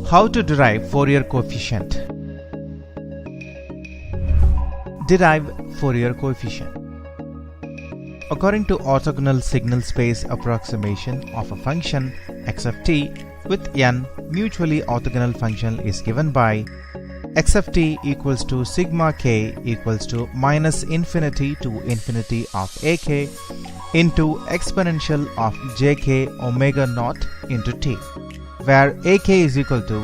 How to derive Fourier coefficient? Derive Fourier coefficient. According to orthogonal signal space approximation of a function x of t with n mutually orthogonal function is given by x of t equals to sigma k equals to minus infinity to infinity of ak into exponential of jk omega naught into t, where ak is equal to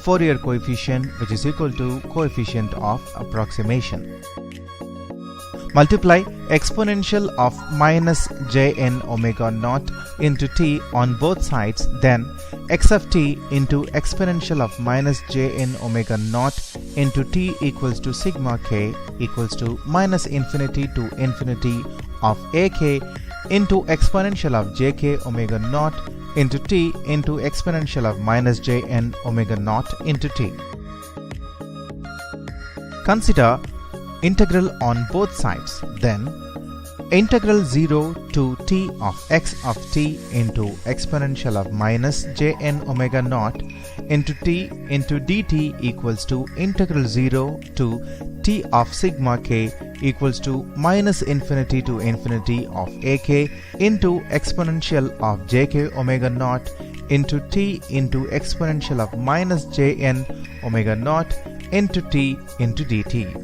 Fourier coefficient, which is equal to coefficient of approximation. Multiply exponential of minus jn omega naught into t on both sides, then x of t into exponential of minus jn omega naught into t equals to sigma k equals to minus infinity to infinity of ak into exponential of jk omega naught into t into exponential of minus jn omega naught into t. Consider integral on both sides, then integral 0 to t of x of t into exponential of minus jn omega naught into t into dt equals to integral 0 to t of sigma k equals to minus infinity to infinity of ak into exponential of jk omega naught into t into exponential of minus jn omega naught into t into dt.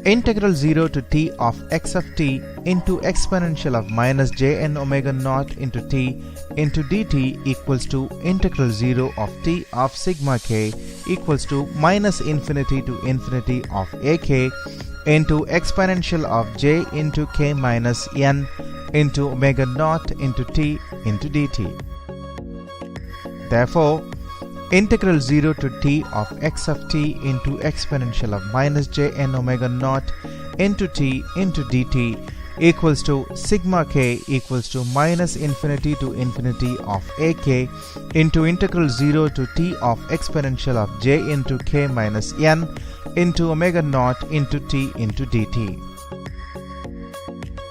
Integral 0 to t of x of t into exponential of minus jn omega naught into t into dt equals to integral 0 of t of sigma k equals to minus infinity to infinity of ak into exponential of j into k minus n into omega naught into t into dt. Therefore, integral 0 to t of x of t into exponential of minus jn omega naught into t into dt equals to sigma k equals to minus infinity to infinity of ak into integral 0 to t of exponential of j into k minus n into omega naught into t into dt.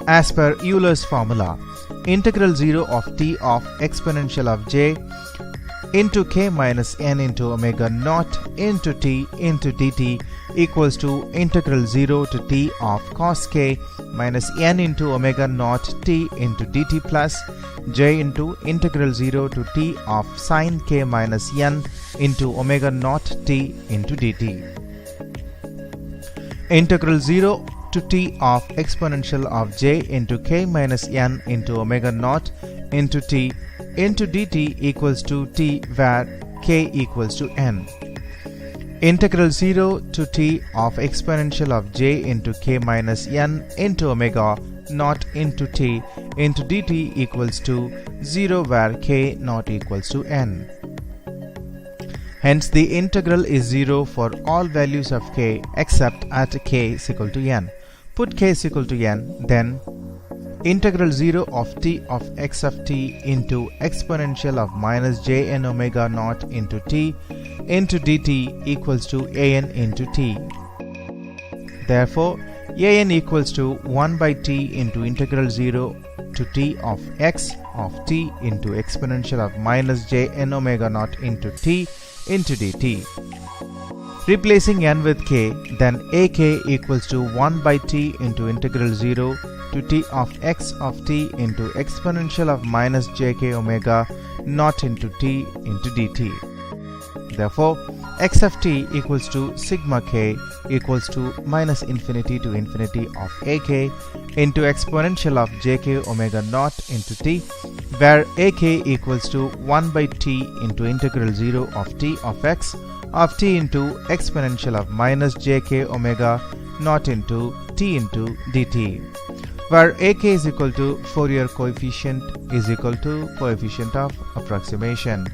As per Euler's formula, integral 0 of t of exponential of j into k minus n into omega naught into t into dt equals to integral 0 to t of cos k minus n into omega naught t into dt plus j into integral 0 to t of sin k minus n into omega naught t into dt. Integral 0 to t of exponential of j into k minus n into omega naught into t into dt equals to t, where k equals to n. Integral 0 to t of exponential of j into k minus n into omega naught into t into dt equals to 0, where k not equals to n. Hence the integral is 0 for all values of k except at k is equal to n. Put k is equal to n, then integral 0 of t of x of t into exponential of minus jn omega naught into t into dt equals to an into t. Therefore, an equals to 1 by t into integral 0 to t of x of t into exponential of minus jn omega naught into t into dt. Replacing n with k, then ak equals to 1 by t into integral 0 to t of x of t into exponential of minus jk omega naught into t into dt. Therefore, x of t equals to sigma k equals to minus infinity to infinity of ak into exponential of jk omega naught into t, where ak equals to 1 by t into integral 0 of t of x of t into exponential of minus jk omega naught into t into dt, where ak is equal to Fourier coefficient is equal to coefficient of approximation.